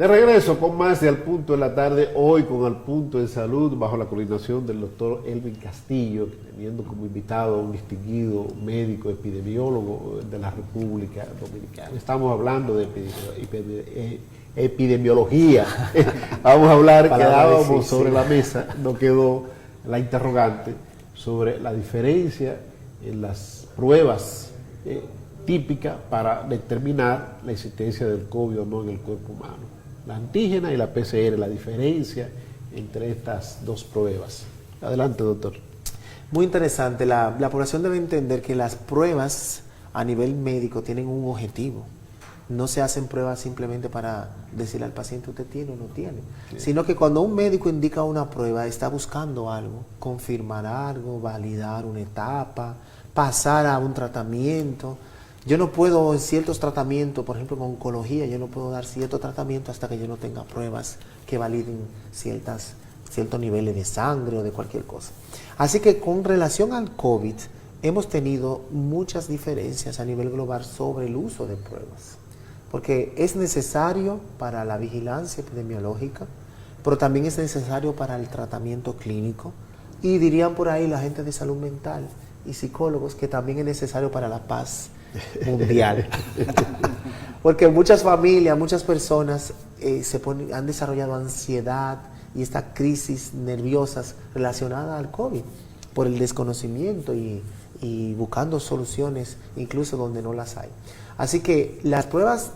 De regreso con más de Al Punto de la Tarde, hoy con Al Punto de Salud, bajo la coordinación del doctor Elvin Castillo, teniendo como invitado a un distinguido médico epidemiólogo de la República Dominicana. Estamos hablando de epidemiología. Vamos a hablar, quedábamos sobre la mesa, nos quedó la interrogante sobre la diferencia en las pruebas típicas para determinar la existencia del COVID o no en el cuerpo humano. La antígena y la PCR, la diferencia entre estas dos pruebas. Adelante, doctor. Muy interesante. La población debe entender que las pruebas a nivel médico tienen un objetivo. No se hacen pruebas simplemente para decirle al paciente usted tiene o no tiene, sino que cuando un médico indica una prueba está buscando algo, confirmar algo, validar una etapa, pasar a un tratamiento. Yo no puedo en ciertos tratamientos, por ejemplo en oncología, yo no puedo dar cierto tratamiento hasta que yo no tenga pruebas que validen ciertos niveles de sangre o de cualquier cosa. Así que con relación al COVID, hemos tenido muchas diferencias a nivel global sobre el uso de pruebas. Porque es necesario para la vigilancia epidemiológica, pero también es necesario para el tratamiento clínico. Y dirían por ahí la gente de salud mental y psicólogos que también es necesario para la paz mundial. Porque muchas familias, muchas personas han desarrollado ansiedad y estas crisis nerviosas relacionadas al COVID por el desconocimiento y buscando soluciones incluso donde no las hay. Así que las pruebas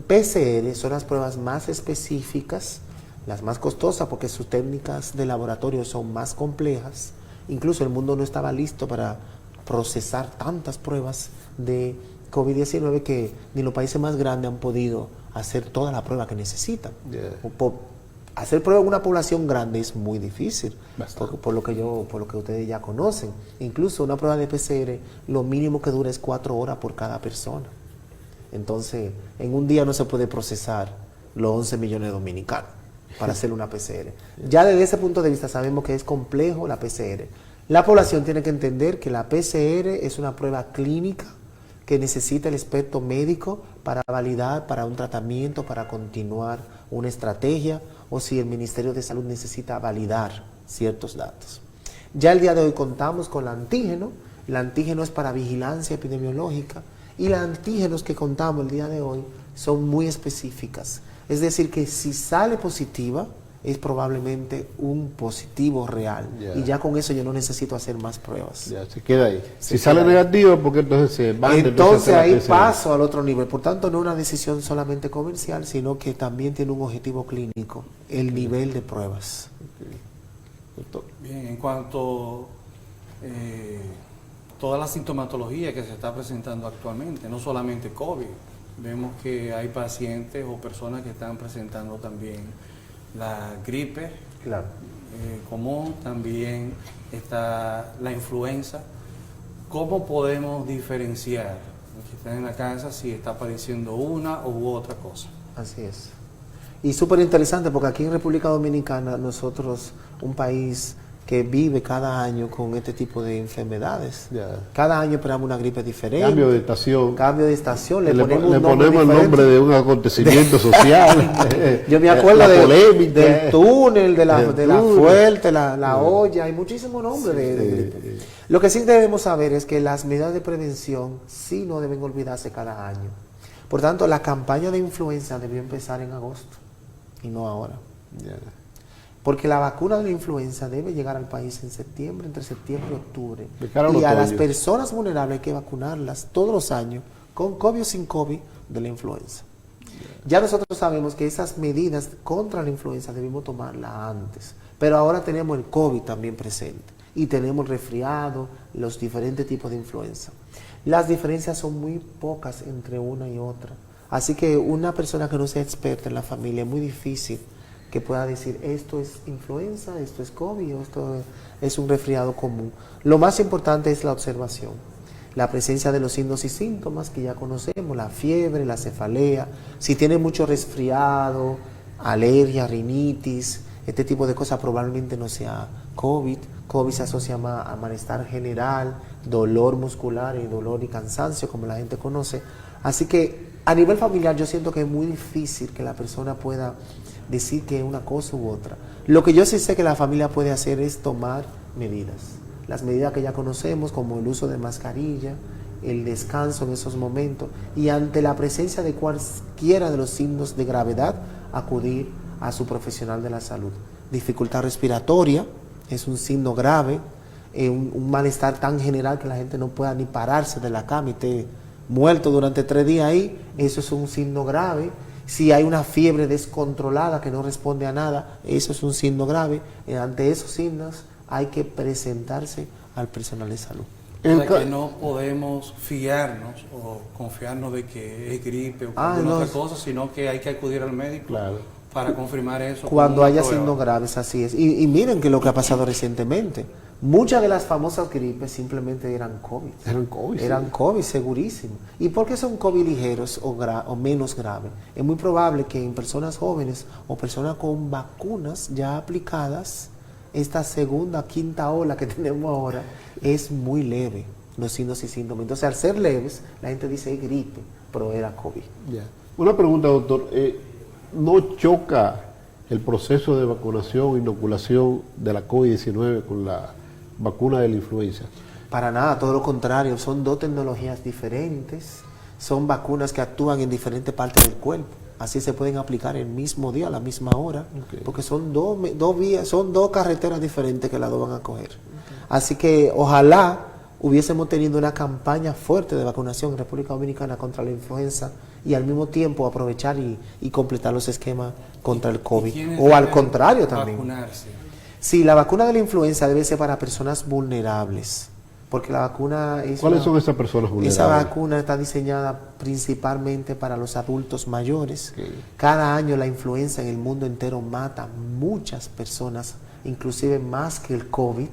PCR son las pruebas más específicas, las más costosas porque sus técnicas de laboratorio son más complejas. Incluso el mundo no estaba listo para procesar tantas pruebas de COVID-19 que ni los países más grandes han podido hacer toda la prueba que necesitan. Hacer prueba en una población grande es muy difícil, por lo que ustedes ya conocen. Incluso una prueba de PCR, lo mínimo que dura es 4 horas por cada persona. Entonces, en un día no se puede procesar los 11 millones de dominicanos para hacer una PCR. Ya desde ese punto de vista sabemos que es complejo la PCR. La población tiene que entender que la PCR es una prueba clínica que necesita el experto médico para validar, para un tratamiento, para continuar una estrategia, o si el Ministerio de Salud necesita validar ciertos datos. Ya el día de hoy contamos con el antígeno. El antígeno es para vigilancia epidemiológica y los antígenos que contamos el día de hoy son muy específicas. Es decir, que si sale positiva, es probablemente un positivo real. Y ya con eso yo no necesito hacer más pruebas. Ya, se queda ahí. Si sale negativo, porque entonces se van. Entonces ahí paso al otro nivel. Por tanto, no es una decisión solamente comercial, sino que también tiene un objetivo clínico, el nivel de pruebas. Bien, en cuanto toda la sintomatología que se está presentando actualmente, no solamente COVID, vemos que hay pacientes o personas que están presentando también la gripe común, también está la influenza. ¿Cómo podemos diferenciar los que están en la casa si está apareciendo una u otra cosa? Así es. Y súper interesante porque aquí en República Dominicana nosotros, un país que vive cada año con este tipo de enfermedades. Cada año esperamos una gripe diferente. Cambio de estación. Cambio de estación. Le ponemos el nombre de un acontecimiento social. Yo me acuerdo del túnel, de la fuerte, la olla, hay muchísimos nombres de gripe. Lo que sí debemos saber es que las medidas de prevención sí no deben olvidarse cada año. Por tanto, la campaña de influenza debió empezar en agosto y no ahora. Porque la vacuna de la influenza debe llegar al país en septiembre, entre septiembre y octubre. Y a las personas vulnerables hay que vacunarlas todos los años, con COVID o sin COVID, de la influenza. Ya nosotros sabemos que esas medidas contra la influenza debemos tomarlas antes. Pero ahora tenemos el COVID también presente. Y tenemos el resfriado, los diferentes tipos de influenza. Las diferencias son muy pocas entre una y otra. Así que una persona que no sea experta en la familia es muy difícil que pueda decir esto es influenza, esto es COVID, o esto es un resfriado común. Lo más importante es la observación, la presencia de los signos y síntomas que ya conocemos, la fiebre, la cefalea, si tiene mucho resfriado, alergia, rinitis, este tipo de cosas probablemente no sea COVID. COVID se asocia más a malestar general, dolor muscular y dolor y cansancio, como la gente conoce. Así que A nivel familiar yo siento que es muy difícil que la persona pueda decir que es una cosa u otra. Lo que yo sí sé que la familia puede hacer es tomar medidas. Las medidas que ya conocemos, como el uso de mascarilla, el descanso en esos momentos, y ante la presencia de cualquiera de los signos de gravedad, acudir a su profesional de la salud. Dificultad respiratoria es un signo grave, un malestar tan general que la gente no pueda ni pararse de la cama y esté muerto durante 3 días ahí, eso es un signo grave. Si hay una fiebre descontrolada que no responde a nada, eso es un signo grave. Ante esos signos hay que presentarse al personal de salud. O sea que no podemos fiarnos o confiarnos de que es gripe o alguna otra cosa, sino que hay que acudir al médico para confirmar eso. Cuando haya signos graves, así es. Y miren que lo que ha pasado recientemente. Muchas de las famosas gripes simplemente eran COVID. Eran COVID, segurísimo. ¿Y por qué son COVID ligeros o menos graves? Es muy probable que en personas jóvenes o personas con vacunas ya aplicadas, esta segunda, quinta ola que tenemos ahora es muy leve, los signos y síntomas. Entonces, al ser leves, la gente dice es gripe, pero era COVID. Ya. Una pregunta, doctor. ¿No choca el proceso de vacunación o inoculación de la COVID-19 con la vacuna de la influenza? Para nada, todo lo contrario. Son 2 tecnologías diferentes. Son vacunas que actúan en diferentes partes del cuerpo. Así se pueden aplicar el mismo día, a la misma hora, porque son dos vías, son 2 carreteras diferentes que las 2 van a coger. Así que ojalá hubiésemos tenido una campaña fuerte de vacunación en República Dominicana contra la influenza y al mismo tiempo aprovechar y completar los esquemas contra el COVID. O al contrario también. Vacunarse. Sí, la vacuna de la influenza debe ser para personas vulnerables. Porque la vacuna es... ¿Cuáles son esas personas vulnerables? Esa vacuna está diseñada principalmente para los adultos mayores. Cada año la influenza en el mundo entero mata a muchas personas, inclusive más que el COVID.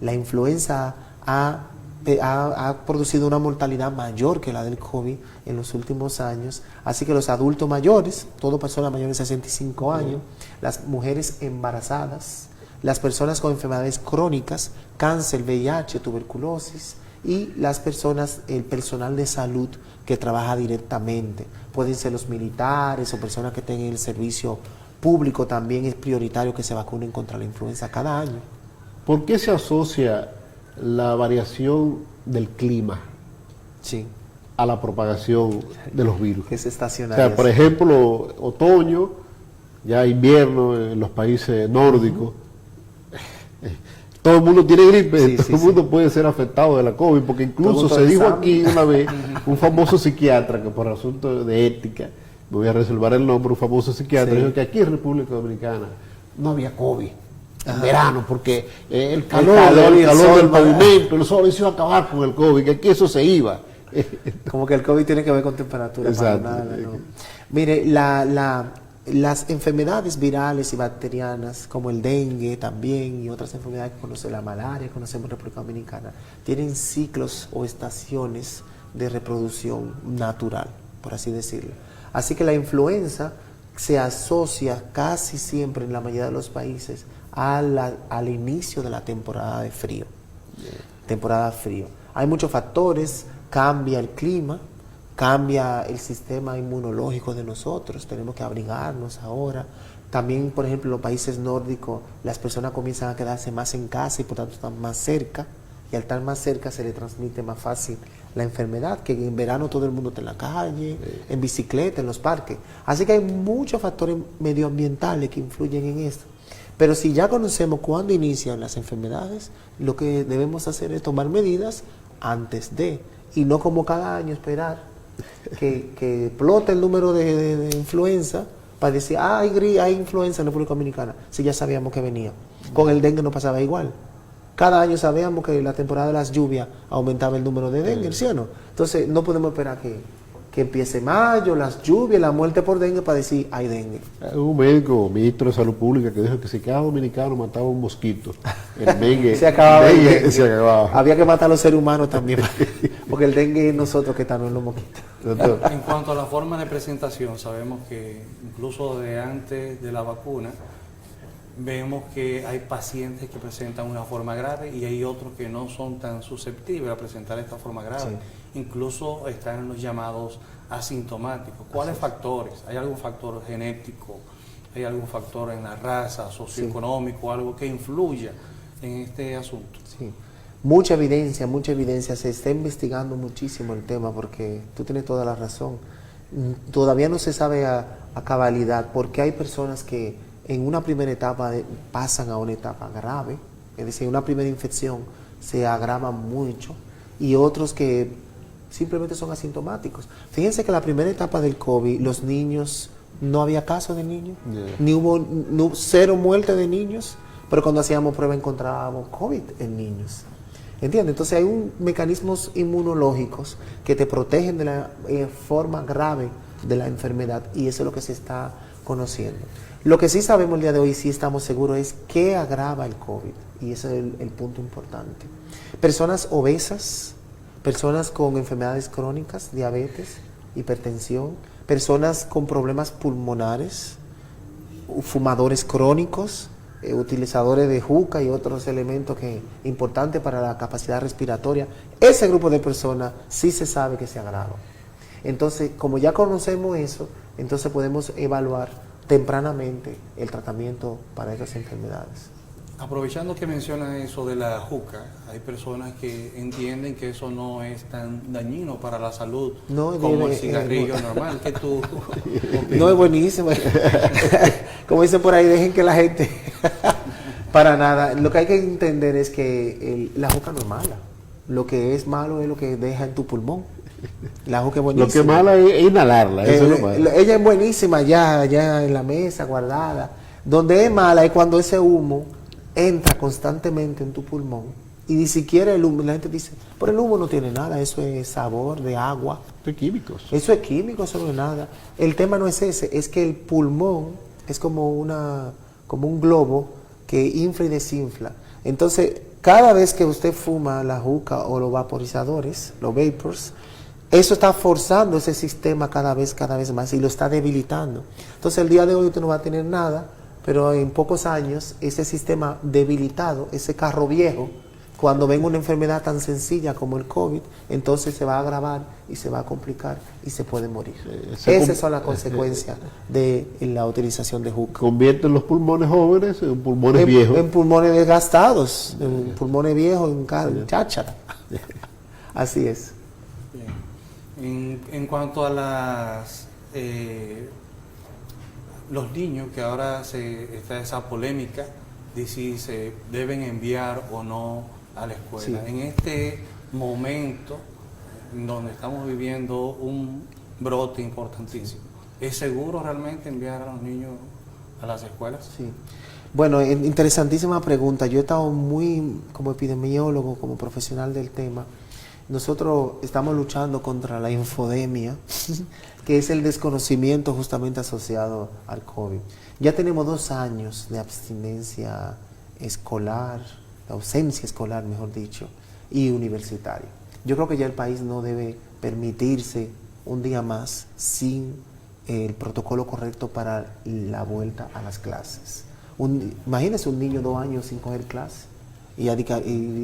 La influenza ha producido una mortalidad mayor que la del COVID en los últimos años. Así que los adultos mayores, todas personas mayores de 65 años, las mujeres embarazadas, las personas con enfermedades crónicas, cáncer, VIH, tuberculosis, y las personas, el personal de salud que trabaja directamente. Pueden ser los militares o personas que tengan el servicio público, también es prioritario que se vacunen contra la influenza cada año. ¿Por qué se asocia la variación del clima a la propagación de los virus? Es estacionario. O sea, por ejemplo, otoño, ya invierno en los países nórdicos, todo el mundo tiene gripe, todo el mundo puede ser afectado de la COVID, porque incluso se dijo aquí una vez, un famoso psiquiatra que por asunto de ética, me voy a reservar el nombre, un famoso psiquiatra, dijo que aquí en República Dominicana no había COVID en verano, porque el calor del pavimento, el sol se iba a acabar con el COVID, que aquí eso se iba. Como que el COVID tiene que ver con temperatura. Exacto. Para nada, no. Mire, las enfermedades virales y bacterianas, como el dengue también, y otras enfermedades que conocemos, la malaria, conocemos en República Dominicana, tienen ciclos o estaciones de reproducción natural, por así decirlo. Así que la influenza se asocia casi siempre en la mayoría de los países al inicio de la temporada de frío. Temporada frío. Hay muchos factores, cambia el clima, cambia el sistema inmunológico de nosotros, tenemos que abrigarnos ahora. También, por ejemplo, en los países nórdicos, las personas comienzan a quedarse más en casa y por tanto están más cerca, y al estar más cerca se le transmite más fácil la enfermedad, que en verano todo el mundo está en la calle, en bicicleta, en los parques. Así que hay muchos factores medioambientales que influyen en esto. Pero si ya conocemos cuándo inician las enfermedades, lo que debemos hacer es tomar medidas antes de, y no como cada año esperar que explote el número de influenza para decir, hay influenza en la República Dominicana, si ya sabíamos que venía. Con el dengue no pasaba igual. Cada año sabíamos que la temporada de las lluvias aumentaba el número de dengue, ¿sí o no? Entonces no podemos esperar que empiece mayo, las lluvias, la muerte por dengue para decir, hay dengue. Un médico, ministro de Salud Pública, que dijo que si cada dominicano mataba un mosquito, el dengue se acababa. Se acababa. Había que matar a los seres humanos también, porque el dengue es nosotros que estamos en los mosquitos. En cuanto a la forma de presentación, sabemos que incluso de antes de la vacuna, vemos que hay pacientes que presentan una forma grave y hay otros que no son tan susceptibles a presentar esta forma grave. incluso están los llamados asintomáticos. ¿Cuáles factores? ¿Hay algún factor genético? ¿Hay algún factor en la raza, socioeconómico, algo que influya en este asunto? Sí. Mucha evidencia, se está investigando muchísimo el tema porque tú tienes toda la razón. Todavía no se sabe a cabalidad porque hay personas que en una primera etapa pasan a una etapa grave, es decir, una primera infección se agrava mucho y otros que simplemente son asintomáticos. Fíjense que la primera etapa del COVID, los niños, no había caso de niños, ni hubo cero muerte de niños, pero cuando hacíamos prueba encontrábamos COVID en niños. ¿Entiendes? Entonces hay mecanismos inmunológicos que te protegen de la forma grave de la enfermedad y eso es lo que se está conociendo. Lo que sí sabemos el día de hoy, sí estamos seguros, es qué agrava el COVID y ese es el punto importante. Personas obesas, personas con enfermedades crónicas, diabetes, hipertensión, personas con problemas pulmonares, fumadores crónicos, utilizadores de juca y otros elementos importantes para la capacidad respiratoria, ese grupo de personas sí se sabe que se agrava. Entonces, como ya conocemos eso, entonces podemos evaluar tempranamente el tratamiento para esas enfermedades. Aprovechando que menciona eso de la juca, hay personas que entienden que eso no es tan dañino para la salud como el cigarrillo normal. ¿Qué tú opinas? No, es buenísimo. Como dicen por ahí, dejen que la gente... Para nada. Lo que hay que entender es que la juca no es mala. Lo que es malo es lo que deja en tu pulmón. La juca es buenísima. Lo que es malo es inhalarla. Eso es lo malo. Ella es buenísima ya en la mesa, guardada. Donde es mala es cuando ese humo entra constantemente en tu pulmón y ni siquiera el humo, la gente dice, pero el humo no tiene nada, eso es sabor de agua. Eso es químicos. Eso es químico, eso no es nada. El tema no es ese, es que el pulmón es como un globo que infla y desinfla. Entonces, cada vez que usted fuma la juca o los vaporizadores, los vapors, eso está forzando ese sistema cada vez más y lo está debilitando. Entonces, el día de hoy usted no va a tener nada, pero en pocos años, ese sistema debilitado, ese carro viejo, cuando venga una enfermedad tan sencilla como el COVID, entonces se va a agravar y se va a complicar y se puede morir. Esas son las consecuencias de la utilización de juca. Convierten los pulmones jóvenes en pulmones viejos. En pulmones desgastados, en pulmones viejos, en cháchara. Así es. Bien. En cuanto a los niños, que ahora está esa polémica de si se deben enviar o no a la escuela. Sí. En este momento donde estamos viviendo un brote importantísimo, ¿es seguro realmente enviar a los niños a las escuelas? Sí. Bueno, interesantísima pregunta. Yo he estado como epidemiólogo, como profesional del tema. Nosotros estamos luchando contra la infodemia, que es el desconocimiento justamente asociado al COVID. Ya tenemos 2 años de abstinencia escolar, de ausencia escolar, mejor dicho, y universitaria. Yo creo que ya el país no debe permitirse un día más sin el protocolo correcto para la vuelta a las clases. Imagínense un niño 2 años sin coger clase, y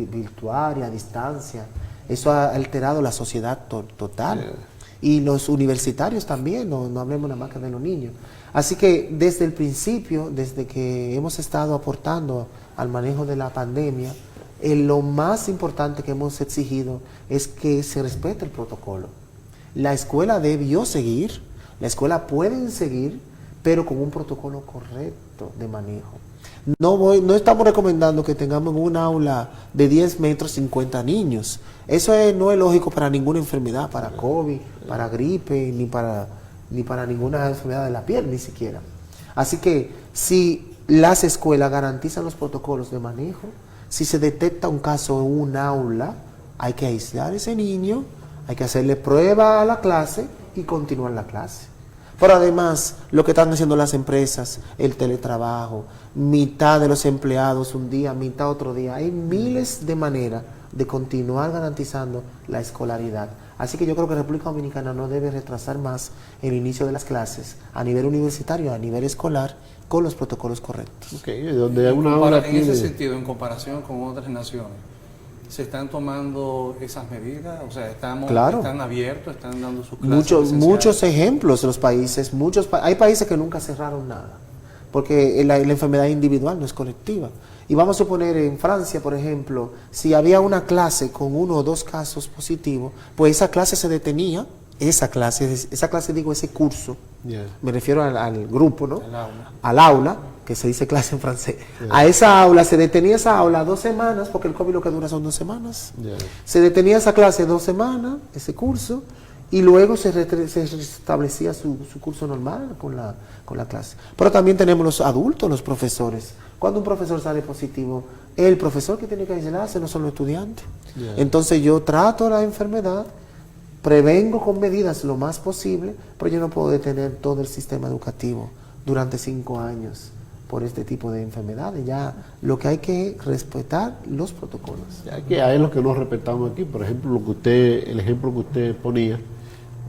virtual y a distancia. Eso ha alterado la sociedad total. Y los universitarios también, no hablemos nada más que de los niños. Así que desde el principio, desde que hemos estado aportando al manejo de la pandemia, lo más importante que hemos exigido es que se respete el protocolo. La escuela debió seguir, la escuela puede seguir, pero con un protocolo correcto de manejo. No estamos recomendando que tengamos en un aula de 10 metros 50 niños. Eso no es lógico para ninguna enfermedad, para COVID, para gripe, ni para ninguna enfermedad de la piel, ni siquiera. Así que si las escuelas garantizan los protocolos de manejo, si se detecta un caso en un aula, hay que aislar a ese niño, hay que hacerle prueba a la clase y continuar la clase. Pero además, lo que están haciendo las empresas, el teletrabajo, mitad de los empleados un día, mitad otro día, hay miles de maneras de continuar garantizando la escolaridad. Así que yo creo que República Dominicana no debe retrasar más el inicio de las clases a nivel universitario, a nivel escolar, con los protocolos correctos. Okay, donde hay una hora en ese sentido, en comparación con otras naciones, ¿Se están tomando esas medidas? O sea, Claro. ¿están abiertos? ¿Están dando sus clases presenciales? Muchos ejemplos de los países, hay países que nunca cerraron nada, porque la enfermedad es individual, no es colectiva. Y vamos a suponer en Francia, por ejemplo, si había una clase con 1 o 2 casos positivos, pues esa clase se detenía, ese curso, me refiero al grupo, ¿no? Al aula, que se dice clase en francés. A esa aula, se detenía esa aula 2 semanas, porque el COVID lo que dura son 2 semanas. Se detenía esa clase 2 semanas, ese curso, y luego se restablecía su curso normal con la clase. Pero también tenemos los adultos, los profesores. Cuando un profesor sale positivo, el profesor que tiene que aislarse, no son los estudiantes. Entonces yo trato la enfermedad, prevengo con medidas lo más posible, pero yo no puedo detener todo el sistema educativo durante 5 años por este tipo de enfermedades. Ya lo que hay que respetar los protocolos. Ya que hay lo que no respetamos aquí, por ejemplo, el ejemplo que usted ponía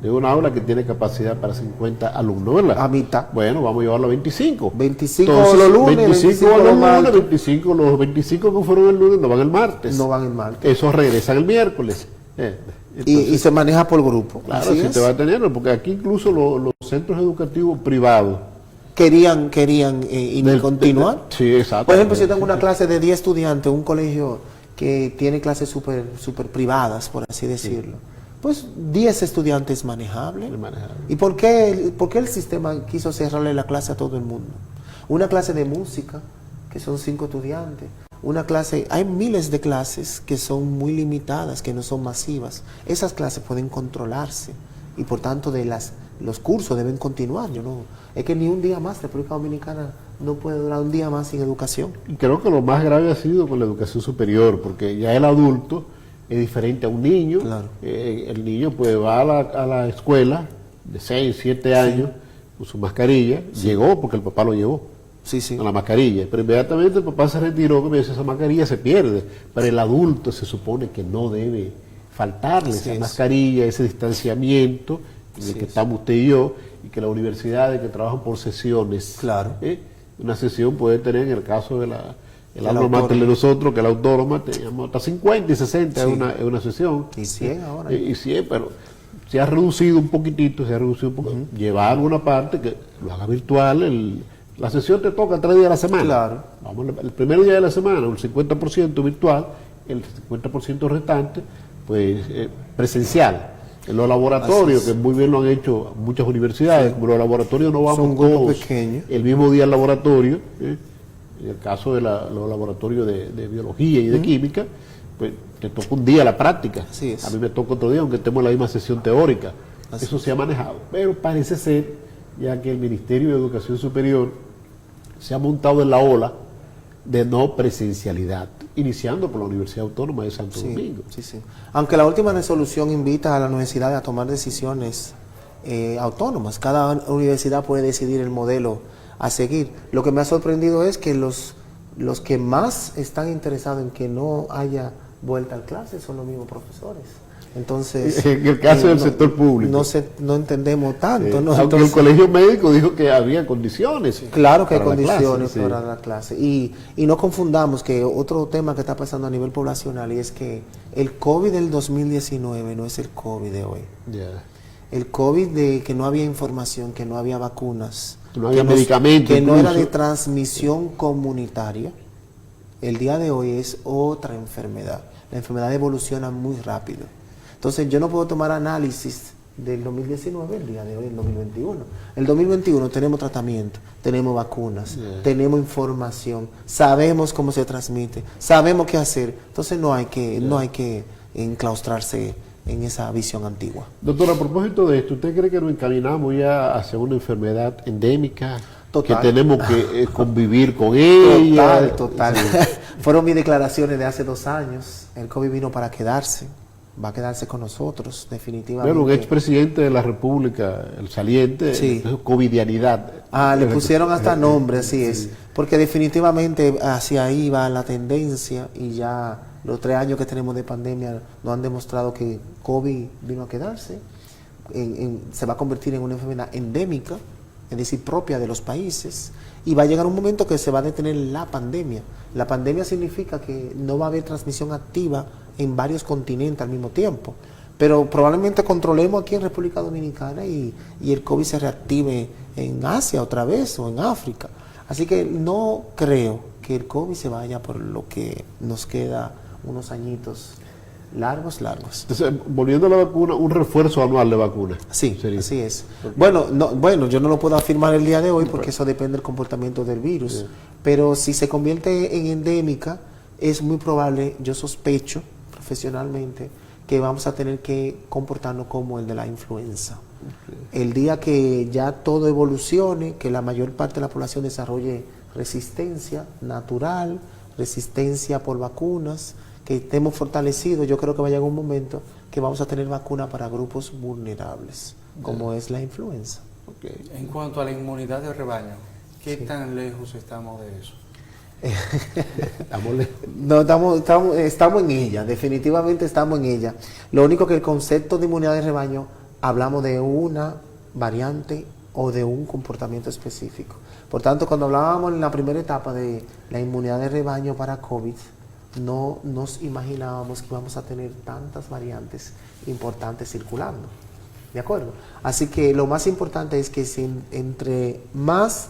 de una aula que tiene capacidad para 50 alumnos, ¿verdad? A mitad. Bueno, vamos a llevarlo a 25. 25 Entonces, los lunes, 25 los los martes. lunes, los 25 que fueron el lunes no van el martes. No van el martes. Esos regresan el miércoles. Y se maneja por grupo. Claro, Así si es. te va a tener, porque aquí incluso los centros educativos privados Querían continuar. sí, exacto. Por ejemplo, si yo tengo una clase de 10 estudiantes, un colegio que tiene clases super privadas, por así decirlo, pues 10 estudiantes manejables. ¿Y por qué el sistema quiso cerrarle la clase a todo el mundo? Una clase de música, que son 5 estudiantes. Hay miles de clases que son muy limitadas, que no son masivas. Esas clases pueden controlarse y por tanto los cursos deben continuar. Es que ni un día más, República Dominicana no puede durar un día más sin educación. Y creo que lo más grave ha sido con la educación superior, porque ya el adulto es diferente a un niño. Claro. El niño pues va a la escuela de 6, 7 años con su mascarilla, llegó porque el papá lo llevó. Sí. Con la mascarilla, pero inmediatamente el papá se retiró, que me dice, esa mascarilla se pierde, pero el adulto se supone que no debe faltarle esa mascarilla, ese distanciamiento en el que estamos usted y yo, y que las universidades que trabajan por sesiones, Claro. Una sesión puede tener, en el caso de el alma mater de nosotros, que la autónoma teníamos hasta 50 y 60 en una sesión. Y 100 ahora. Y 100, pero se ha reducido un poquitito, llevar una parte que lo haga virtual. La sesión te toca 3 días a la semana. Claro. Vamos, el primer día de la semana, un 50% virtual, el 50% restante, pues presencial. En los laboratorios, que muy bien lo han hecho muchas universidades, como los laboratorios no vamos todos pequeños. el mismo día al laboratorio, en el caso de los laboratorios de biología y de química, pues te toca un día la práctica. Así es. A mí me toca otro día, aunque estemos en la misma sesión teórica. Así Eso se ha manejado. Pero parece ser, ya que el Ministerio de Educación Superior se ha montado en la ola de no presencialidad, iniciando por la Universidad Autónoma de Santo Domingo. Sí. Aunque la última resolución invita a la universidad a tomar decisiones autónomas, cada universidad puede decidir el modelo a seguir. Lo que me ha sorprendido es que los que más están interesados en que no haya vuelta a clases son los mismos profesores. Entonces, en el caso del sector público. No entendemos tanto. ¿no? Aunque Entonces, el colegio médico dijo que había condiciones. Claro que hay para la condiciones clase, para la clase. Y no confundamos que otro tema que está pasando a nivel poblacional y es que el COVID del 2019 no es el COVID de hoy. Ya. El COVID de que no había información, que no había vacunas, Que no había medicamentos. que no era de incluso. transmisión comunitaria, el día de hoy es otra enfermedad. La enfermedad evoluciona muy rápido. Entonces yo no puedo tomar análisis del 2019 el día de hoy, el 2021. El 2021 tenemos tratamiento, tenemos vacunas, tenemos información, sabemos cómo se transmite, sabemos qué hacer. Entonces no hay que enclaustrarse en esa visión antigua. Doctor, a propósito de esto, ¿usted cree que nos encaminamos ya hacia una enfermedad endémica? Total. Que tenemos que convivir con ella. Total. Fueron mis declaraciones de hace 2 años. El COVID vino para quedarse. Va a quedarse con nosotros, definitivamente. Bueno, un expresidente de la República, el saliente, covidianidad. Le pusieron hasta nombre, así es. Porque definitivamente hacia ahí va la tendencia y ya los 3 años que tenemos de pandemia nos han demostrado que COVID vino a quedarse. Se va a convertir en una enfermedad endémica, es decir, propia de los países, y va a llegar un momento que se va a detener la pandemia. La pandemia significa que no va a haber transmisión activa en varios continentes al mismo tiempo. Pero probablemente controlemos aquí en República Dominicana y el COVID se reactive en Asia otra vez o en África. Así que no creo que el COVID se vaya por lo que nos queda unos añitos largos. Entonces, volviendo a la vacuna, un refuerzo anual de vacuna. Sí, sería. así es. Bueno, yo no lo puedo afirmar el día de hoy porque eso depende del comportamiento del virus. Sí. Pero si se convierte en endémica, es muy probable, yo sospecho profesionalmente, que vamos a tener que comportarnos como el de la influenza. Okay. El día que ya todo evolucione, que la mayor parte de la población desarrolle resistencia natural, resistencia por vacunas, que estemos fortalecidos, yo creo que va a llegar un momento que vamos a tener vacuna para grupos vulnerables, como es la influenza. Okay. En cuanto a la inmunidad de rebaño, ¿qué tan lejos estamos de eso? No, estamos en ella, definitivamente estamos en ella. Lo único que el concepto de inmunidad de rebaño, hablamos de una variante o de un comportamiento específico. Por tanto, cuando hablábamos en la primera etapa de la inmunidad de rebaño para COVID, no nos imaginábamos que íbamos a tener tantas variantes importantes circulando. ¿De acuerdo? Así que lo más importante es que si entre más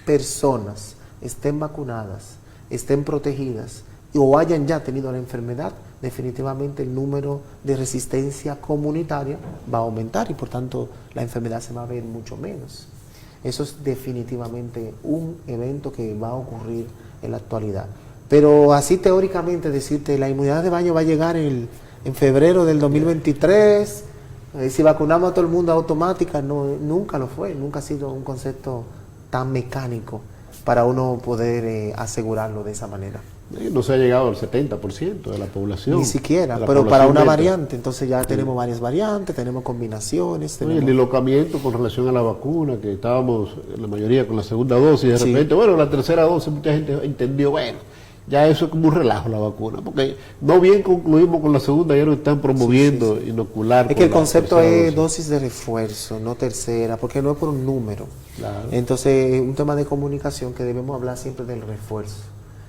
personas estén vacunadas, estén protegidas o hayan ya tenido la enfermedad, definitivamente el número de resistencia comunitaria va a aumentar y por tanto la enfermedad se va a ver mucho menos. Eso es definitivamente un evento que va a ocurrir en la actualidad. Pero así teóricamente decirte, la inmunidad de rebaño va a llegar en febrero del 2023, si vacunamos a todo el mundo automática, no, nunca lo fue, nunca ha sido un concepto tan mecánico para uno poder asegurarlo de esa manera. No se ha llegado al 70% de la población. Ni siquiera, pero para una variante, entonces ya tenemos varias variantes, tenemos combinaciones. El dislocamiento con relación a la vacuna, que estábamos la mayoría con la segunda dosis, de repente, bueno, la tercera dosis, mucha gente entendió, bueno, ya eso es como un relajo la vacuna, porque no bien concluimos con la segunda, ya nos están promoviendo inocular. Es que el concepto es dosis de refuerzo, no tercera, porque no es por un número. Claro. Entonces es un tema de comunicación que debemos hablar siempre del refuerzo,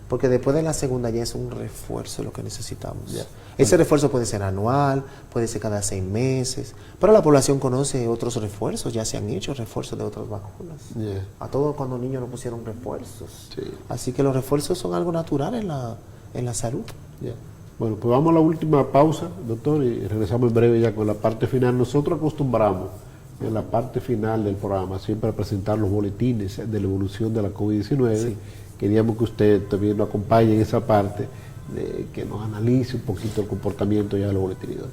porque después de la segunda ya es un refuerzo lo que necesitamos. Yeah. Ese refuerzo puede ser anual, puede ser cada 6 meses, pero la población conoce otros refuerzos, ya se han hecho refuerzos de otras vacunas. Yeah. A todos cuando niños nos pusieron refuerzos. Sí. Así que los refuerzos son algo natural en la salud. Yeah. Bueno, pues vamos a la última pausa, doctor, y regresamos en breve ya con la parte final. Nosotros acostumbramos en la parte final del programa siempre a presentar los boletines de la evolución de la COVID-19. Sí. Queríamos que usted también nos acompañe en esa parte, que nos analice un poquito el comportamiento ya de los boletines.